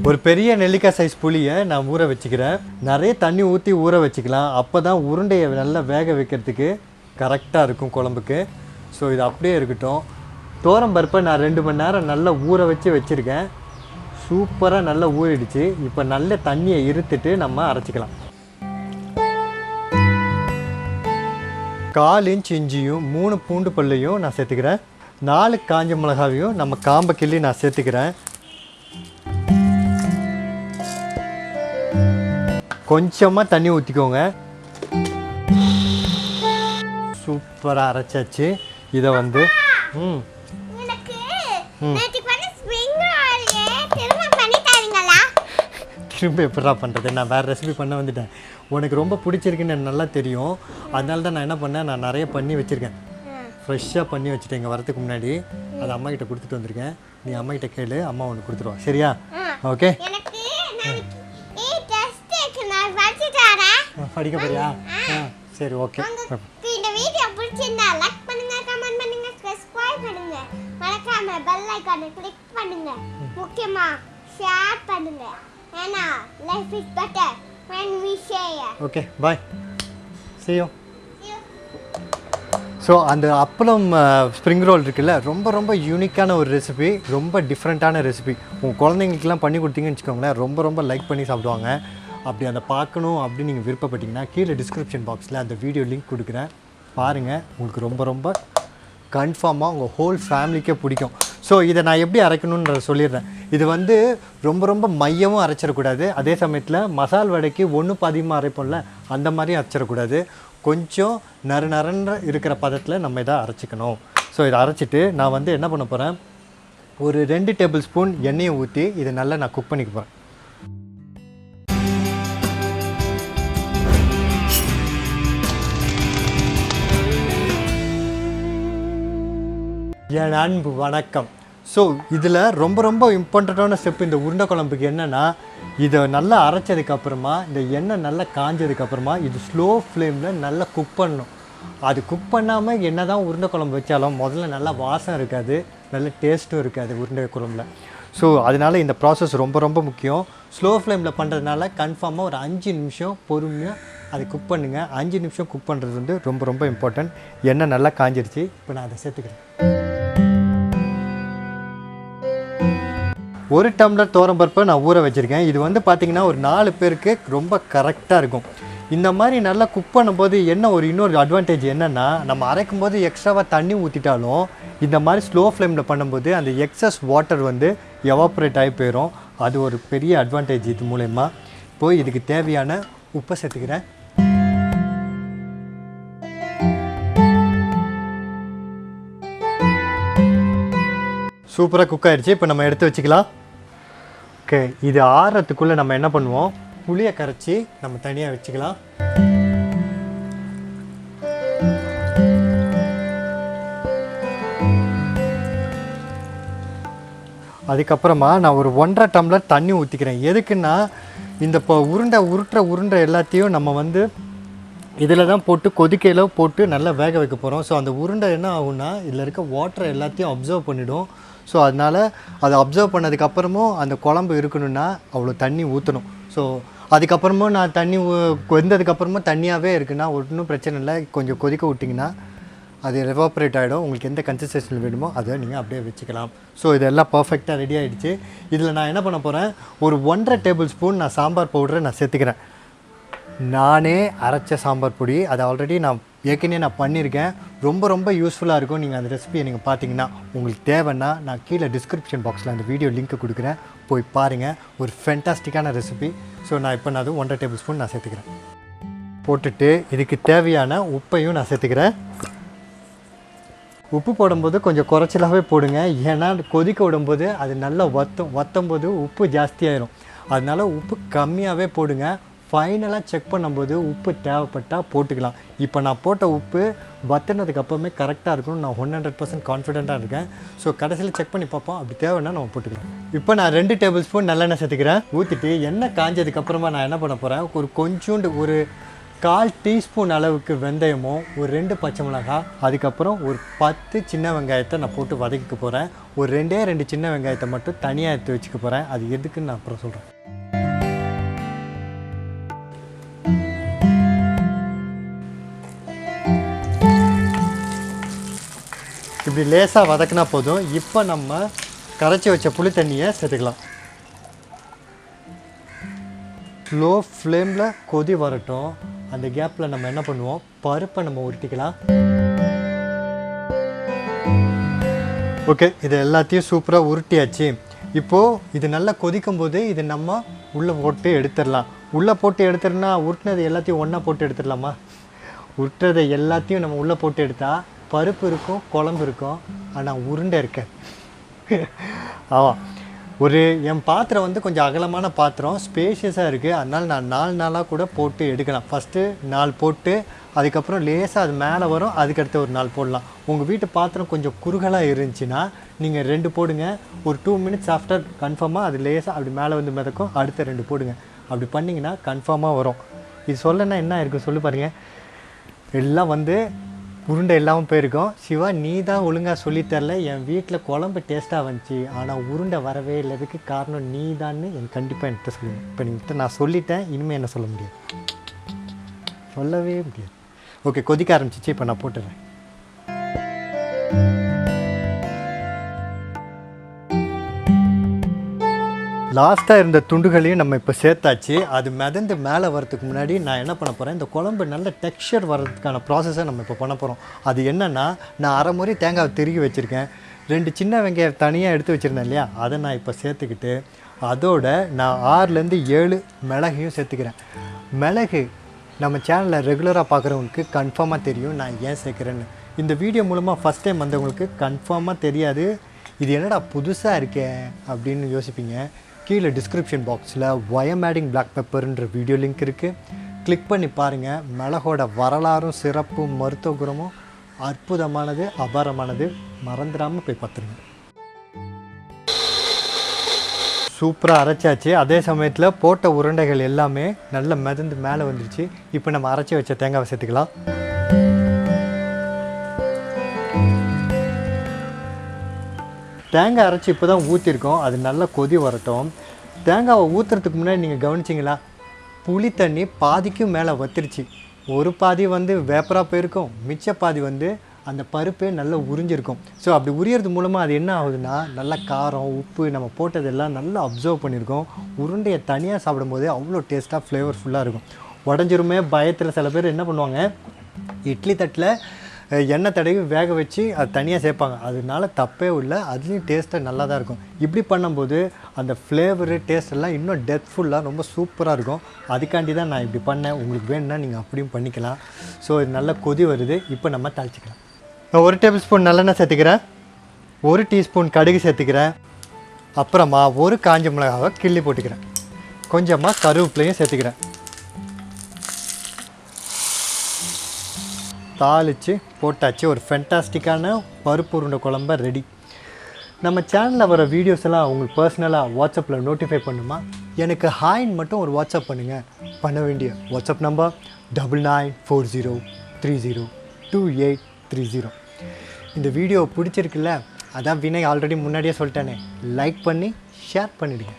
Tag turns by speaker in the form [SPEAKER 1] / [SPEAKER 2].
[SPEAKER 1] ஒரு பெரிய நெல்லிக்காய் சைஸ் புளியை நான் ஊற வச்சுக்கிறேன். நிறைய தண்ணி ஊற்றி ஊற வச்சுக்கலாம். அப்போ தான் உருண்டையை நல்லா வேக வைக்கிறதுக்கு கரெக்டாக இருக்கும் குழம்புக்கு. ஸோ இது அப்படியே இருக்கட்டும். பருப்பை நான் 2 மணி நேரம் நல்லா ஊற வச்சுருக்கேன். சூப்பராக நல்லா ஊறிடுச்சு. இப்போ நல்ல தண்ணியை இருத்துட்டு நம்ம அரைச்சிக்கலாம். 1/4 இன்ச் இஞ்சியும் 3 பூண்டு பல்லையும் நான் சேர்த்துக்கிறேன். 4 காஞ்ச மிளகாவையும் நம்ம காம்பை கிள்ளி நான் சேர்த்துக்கிறேன். கொஞ்சமாக தண்ணி ஊற்றிக்கோங்க. சூப்பராக அரைச்சாச்சு. இதை வந்து திரும்ப எப்படா பண்ணுறது? நான் வேறு ரெசிபி பண்ண வந்துட்டேன். உனக்கு ரொம்ப பிடிச்சிருக்குன்னு எனக்கு நல்லா தெரியும். அதனால தான் நான் என்ன பண்ணேன், நான் நிறைய பண்ணி வச்சுருக்கேன். ஃப்ரெஷ்ஷாக பண்ணி வச்சுட்டேன். இங்கே வரதுக்கு முன்னாடி அதை அம்மாக்கிட்ட கொடுத்துட்டு வந்திருக்கேன். நீ அம்மாக்கிட்ட கேளு, அம்மா உனக்கு கொடுத்துருவா. சரியா? ஓகே. படிக்க போறியா? சரி, ஓகே.
[SPEAKER 2] இந்த வீடியோ பிடிச்சிருந்தா லைக் பண்ணுங்க, கமெண்ட் பண்ணுங்க, சப்ஸ்கிரைப் பண்ணுங்க, மறக்காம பெல் ஐகானை கிளிக் பண்ணுங்க. முக்கியமா ஷேர் பண்ணுங்க. ஏன்னா life is better when we share.
[SPEAKER 1] Okay, bye. see you. So அந்த அப்பளம் ஸ்ப்ரிங் ரோல் இருக்குல்ல, ரொம்ப ரொம்ப யூனிக்கான ஒரு ரெசிபி, ரொம்ப டிஃப்ரெண்ட்டான ரெசிபி. உங்கள் குழந்தைங்களுக்குலாம் பண்ணி கொடுத்தீங்கன்னு வச்சுக்கோங்களேன், ரொம்ப ரொம்ப லைக் பண்ணி சாப்பிடுவாங்க. அப்படி அதை பார்க்கணும் அப்படின்னு நீங்கள் விருப்பப்பட்டீங்கன்னா கீழே டிஸ்கிரிப்ஷன் பாக்ஸில் அந்த வீடியோ லிங்க் கொடுக்குறேன். பாருங்கள், உங்களுக்கு ரொம்ப ரொம்ப கன்ஃபார்மாக உங்கள் ஹோல் ஃபேமிலிக்கே பிடிக்கும். ஸோ இதை நான் எப்படி அரைக்கணுன்ற சொல்லிடுறேன். இது வந்து ரொம்ப ரொம்ப மையமும் அரைச்சிடக்கூடாது. அதே சமயத்தில் மசால் வடைக்கு 1 பாதியமாக அரைப்போம்ல, அந்த மாதிரியும் அரைச்சிடக்கூடாது. கொஞ்சம் நறுநறுன்னு இருக்கிற பதத்தில் நம்ம இதை அரைச்சிக்கணும். ஸோ இதை அரைச்சிட்டு நான் வந்து என்ன பண்ண போகிறேன், ஒரு 2 டேபிள் ஸ்பூன் எண்ணெயை ஊற்றி இதை நல்லா நான் குக் பண்ணிக்க போகிறேன். என் அன்பு வணக்கம். ஸோ இதில் ரொம்ப ரொம்ப இம்பார்ட்டண்ட்டான ஸ்டெப் இந்த உருண்டை குழம்புக்கு என்னென்னா, இதை நல்லா அரைச்சதுக்கப்புறமா இந்த எண்ணெய் நல்லா காஞ்சதுக்கப்புறமா இது ஸ்லோ ஃப்ளேமில் நல்லா குக் பண்ணணும். அது குக் பண்ணாமல் என்ன தான் உருண்டை குழம்பு வச்சாலும் முதல்ல நல்லா வாசம் இருக்காது, நல்ல டேஸ்ட்டும் இருக்காது உருண்டை குழம்புல. ஸோ அதனால் இந்த ப்ராசஸ் ரொம்ப ரொம்ப முக்கியம். ஸ்லோ ஃப்ளேமில் பண்ணுறதுனால கன்ஃபார்மாக ஒரு 5 நிமிஷம் பொறுமையாக அதை குக் பண்ணுங்கள். 5 நிமிஷம் குக் பண்ணுறது வந்து ரொம்ப ரொம்ப இம்பார்ட்டன்ட். எண்ணெய் நல்லா காஞ்சிருச்சு. இப்போ நான் அதை சேர்த்துக்கிறேன். 1 டம்ளர் பருப்பை நான் ஊற வச்சுருக்கேன். இது வந்து பார்த்திங்கன்னா ஒரு 4 பேருக்கு ரொம்ப கரெக்டாக இருக்கும். இந்த மாதிரி நல்லா குக் பண்ணும்போது என்ன இன்னொரு அட்வான்டேஜ் என்னென்னா, நம்ம அரைக்கும் போது எக்ஸ்ட்ராவாக தண்ணி ஊற்றிட்டாலும் இந்த மாதிரி ஸ்லோ ஃப்ளேமில் பண்ணும்போது அந்த எக்ஸஸ் வாட்டர் வந்து எவாப்ரேட் ஆகி போயிடும். அது ஒரு பெரிய அட்வான்டேஜ் இது மூலயமா. இப்போது இதுக்கு தேவையான உப்பை சேர்த்துக்கிறேன். சூப்பராக குக் ஆகிடுச்சு. இப்போ நம்ம எடுத்து வச்சுக்கலாம். ஓகே, இது ஆறுறதுக்குள்ளே நம்ம என்ன பண்ணுவோம், புளியை கரைச்சி நம்ம தனியாக வச்சுக்கலாம். அதுக்கப்புறமா நான் ஒரு 1.5 டம்ளர் தண்ணி ஊற்றிக்கிறேன். எதுக்குன்னா, இந்த இப்போ உருண்டை எல்லாத்தையும் நம்ம வந்து இதில் தான் போட்டு கொதிக்கையில் போட்டு நல்லா வேக வைக்க போகிறோம். ஸோ அந்த உருண்டை என்ன ஆகும்னா, இதில் இருக்க வாட்டரை எல்லாத்தையும் அப்சர்வ் பண்ணிவிடும். ஸோ அதனால் அதை அப்சர்வ் பண்ணதுக்கப்புறமும் அந்த குழம்பு இருக்கணும்னா அவ்வளோ தண்ணி ஊற்றணும். ஸோ அதுக்கப்புறமும் நான் தண்ணி வெந்ததுக்கப்புறமும் தண்ணியாகவே இருக்குன்னா ஒன்றும் பிரச்சனை இல்லை. கொஞ்சம் கொதிக்க விட்டிங்கன்னா அது எவாப்ரேட் ஆகிடும். உங்களுக்கு எந்த கன்சிஸ்டன்சியில் வேணுமோ அதை நீங்கள் அப்படியே வச்சுக்கலாம். ஸோ இதெல்லாம் பர்ஃபெக்டாக ரெடி ஆகிடுச்சு. இதில் நான் என்ன பண்ண போகிறேன், ஒரு 1.5 டேபிள் ஸ்பூன் நான் சாம்பார் பவுடரை நான் சேர்த்துக்கிறேன். நானே அரைச்ச சாம்பார் பொடி. அதை ஆல்ரெடி நான் ஏற்கனவே பண்ணியிருக்கேன். ரொம்ப ரொம்ப யூஸ்ஃபுல்லாக இருக்கும். நீங்கள் அந்த ரெசிபியை நீங்கள் பார்த்தீங்கன்னா, உங்களுக்கு தேவைன்னா நான் கீழே டிஸ்கிரிப்ஷன் பாக்ஸில் அந்த வீடியோ லிங்க் கொடுக்குறேன், போய் பாருங்கள். ஒரு ஃபென்டாஸ்டிக்கான ரெசிபி. ஸோ நான் இப்போ அது 1.5 டேபிள் ஸ்பூன் நான் சேர்த்துக்கிறேன். போட்டுட்டு இதுக்கு தேவையான உப்பையும் நான் சேர்த்துக்கிறேன். உப்பு போடும்போது கொஞ்சம் குறைச்சலாகவே போடுங்க. ஏன்னா கொதிக்க விடும்போது அது நல்லா வத்தும்போது உப்பு ஜாஸ்தியாயிரும். அதனால் உப்பு கம்மியாகவே போடுங்க. ஃபைனலாக செக் பண்ணும்போது உப்பு தேவைப்பட்டால் போட்டுக்கலாம். இப்போ நான் போட்ட உப்பு வத்தினதுக்கு அப்புறமே கரெக்டாக இருக்கும்னு நான் 100% கான்ஃபிடென்ட்டாக இருக்கேன். ஸோ கடைசியில் செக் பண்ணி பார்ப்போம். அப்படி தேவைன்னா நம்ம போட்டுக்கலாம். இப்போ நான் 2 டேபிள் ஸ்பூன் நல்லெண்ணெய் சேர்த்துக்கிறேன். ஊற்றிட்டு எண்ணெய் காஞ்சதுக்கப்புறமா நான் என்ன பண்ண போகிறேன், ஒரு கொஞ்சோண்டு ஒரு 1/4 டீஸ்பூன் அளவுக்கு வெந்தயமும் ஒரு 2 பச்சை மிளகாய், அதுக்கப்புறம் ஒரு 10 சின்ன வெங்காயத்தை நான் போட்டு வதக்கிக்க போகிறேன். ஒரு 2 சின்ன வெங்காயத்தை மட்டும் தனியாக எடுத்து வச்சுக்க போகிறேன். அது எதுக்குன்னு நான் அப்புறம் சொல்கிறேன். இப்படி லேசாக வதக்கினா போதும். இப்போ நம்ம கரைச்சி வச்ச புளி தண்ணியை சேர்த்துக்கலாம். லோ ஃப்ளேமில் கொதி வரட்டும். அந்த கேப்பில் நம்ம என்ன பண்ணுவோம், பருப்பை நம்ம உருட்டிக்கலாம். ஓகே, இது எல்லாத்தையும் சூப்பராக உருட்டியாச்சு. இப்போது இது நல்லா கொதிக்கும் போது இது நம்ம உள்ளே போட்டு எடுத்துடலாம். உள்ளே போட்டு எடுத்துருன்னா உருட்டினது எல்லாத்தையும் ஒன்றா போட்டு எடுத்துடலாமா? உருட்டுறதை எல்லாத்தையும் நம்ம உள்ளே போட்டு எடுத்தால் பருப்பு இருக்கும், குழம்பு இருக்கும், ஆனால் உருண்டை இருக்காது. ஆமாம், என் பாத்திரம் வந்து கொஞ்சம் அகலமான பாத்திரம், ஸ்பேஷியஸாக இருக்குது. அதனால் நான் 4 நாளாக கூட போட்டு எடுக்கலாம். ஃபஸ்ட்டு 4 போட்டு அதுக்கப்புறம் லேசாக அது மேலே வரும், அதுக்கடுத்து ஒரு 4 போடலாம். உங்கள் வீட்டு பாத்திரம் கொஞ்சம் குறுகலாக இருந்துச்சுன்னா நீங்கள் 2 போடுங்க. ஒரு 2 மினிட்ஸ் ஆஃப்டர் கன்ஃபார்மாக அது லேசாக அப்படி மேலே வந்து மிதக்கும், அடுத்த 2 போடுங்க. அப்படி பண்ணிங்கன்னா கன்ஃபார்மாக வரும். இது சொல்லனா என்ன இருக்கும் சொல்லி பாருங்கள். எல்லாம் வந்து உருண்டை இல்லாமல் போயிருக்கோம். சிவா, நீ தான் ஒழுங்காக சொல்லித்தரல, என் வீட்டில் குழம்பு டேஸ்ட்டாக வந்துச்சு, ஆனால் உருண்டை வரவே இல்லதுக்கு காரணம் நீ தான்னு எனக்கு கண்டிப்பாக என்கிட்ட சொல்லுவேன். இப்போ நீங்கிட்ட நான் சொல்லிட்டேன், இனிமேல் என்ன சொல்ல முடியாது, சொல்லவே முடியாது. ஓகே, கொதிக்க ஆரம்பிச்சிச்சு. இப்போ நான் போட்டுறேன். லாஸ்ட்டாக இருந்த துண்டுகளையும் நம்ம இப்போ சேர்த்தாச்சு. அது மிதந்து மேலே வரதுக்கு முன்னாடி நான் என்ன பண்ண போகிறேன், இந்த குழம்பு நல்ல டெக்ஸ்சர் வர்றதுக்கான ப்ராசஸை நம்ம இப்போ பண்ண போகிறோம். அது என்னென்னா, நான் அரை முறை தேங்காய் திருகி வச்சுருக்கேன். 2 சின்ன வெங்காயம் தனியாக எடுத்து வச்சுருந்தேன் இல்லையா, அதை நான் இப்போ சேர்த்துக்கிட்டு அதோட நான் 6லேருந்து 7 மிளகையும் சேர்த்துக்கிறேன். மிளகு நம்ம சேனலில் ரெகுலராக பார்க்குறவங்களுக்கு கன்ஃபார்மாக தெரியும் நான் ஏன் சேர்க்குறேன்னு. இந்த வீடியோ மூலமாக ஃபஸ்ட் டைம் வந்தவங்களுக்கு கன்ஃபார்மாக தெரியாது, இது என்னடா புதுசாக இருக்கே அப்படின்னு யோசிப்பீங்க. கீழே டிஸ்கிரிப்ஷன் பாக்ஸில் ஒயம் ஆடிங் பிளாக் பெப்பர்ன்ற வீடியோ லிங்க் இருக்குது, கிளிக் பண்ணி பாருங்கள். மிளகோட வரலாறும் சிறப்பும் மருத்துவ குணமும் அற்புதமானது, அபாரமானது. மறந்துடாமல் போய் பார்த்துருங்க. சூப்பராக அரைச்சாச்சு. அதே சமயத்தில் போட்ட உருண்டைகள் எல்லாமே நல்ல மிதந்து மேலே வந்துருச்சு. இப்போ நம்ம அரைச்சி வச்ச தேங்காவை சேர்த்துக்கலாம். தேங்காய் அரைச்சி இப்போ தான் ஊற்றிருக்கோம், அது நல்லா கொதி வரட்டும். தேங்காவை ஊற்றுறதுக்கு முன்னாடி நீங்கள் கவனிச்சிங்களா, புளி தண்ணி பாதிக்கும் மேலே வத்திருச்சு. ஒரு பாதி வந்து வேப்பராக போயிருக்கும், மிச்ச பாதி வந்து அந்த பருப்பே நல்லா உறிஞ்சிருக்கும். ஸோ அப்படி உரியறது மூலமாக அது என்ன ஆகுதுன்னா, நல்லா காரம், உப்பு நம்ம போட்டதெல்லாம் நல்லா அப்சர்வ் பண்ணியிருக்கோம். உருண்டையை தனியாக சாப்பிடும்போது அவ்வளோ டேஸ்ட்டாக ஃப்ளேவர்ஃபுல்லாக இருக்கும். உடஞ்சிருமே பயத்தில் சில பேர் என்ன பண்ணுவாங்க, இட்லி தட்டில் எண்ணெய் தடவி வேக வச்சு அது தனியாக சேர்ப்பாங்க. அதனால தப்பே இல்லை, அதுலேயும் டேஸ்ட்டாக நல்லா தான் இருக்கும். இப்படி பண்ணும்போது அந்த ஃப்ளேவரு டேஸ்ட் எல்லாம் இன்னும் டெப்த்ஃபுல்லாக ரொம்ப சூப்பராக இருக்கும். அதுக்காண்டி தான் நான் இப்படி பண்ணேன். உங்களுக்கு வேணும்னா நீங்கள் அப்படியும் பண்ணிக்கலாம். ஸோ இது நல்லா கொதி வருது. இப்போ நம்ம தாளிச்சிக்கலாம். நான் 1 டேபிள் ஸ்பூன் நல்லெண்ணெய் சேர்த்துக்கிறேன், 1 டீஸ்பூன் கடுகு சேர்த்துக்கிறேன், அப்புறமா 1 காஞ்ச மிளகாவை கிள்ளி போட்டுக்கிறேன், கொஞ்சமாக கருவேப்பிலையும் சேர்த்துக்கிறேன். தாளித்து போட்டாச்சு. ஒரு ஃபென்டாஸ்டிக்கான பருப்பு உருண்டை குழம்பு ரெடி. நம்ம சேனலில் வர வீடியோஸ் எல்லாம் உங்களுக்கு பர்சனலாக வாட்ஸ்அப்பில் நோட்டிஃபை பண்ணுமா? எனக்கு ஹாய்ன்னு மட்டும் ஒரு வாட்ஸ்அப் பண்ணுங்கள். பண்ண வேண்டிய வாட்ஸ்அப் நம்பர் 9940302830. இந்த வீடியோ பிடிச்சிருக்குல்ல, அதான் வினய் ஆல்ரெடி முன்னாடியே சொல்லிட்டானே, லைக் பண்ணி ஷேர் பண்ணிவிடுங்க.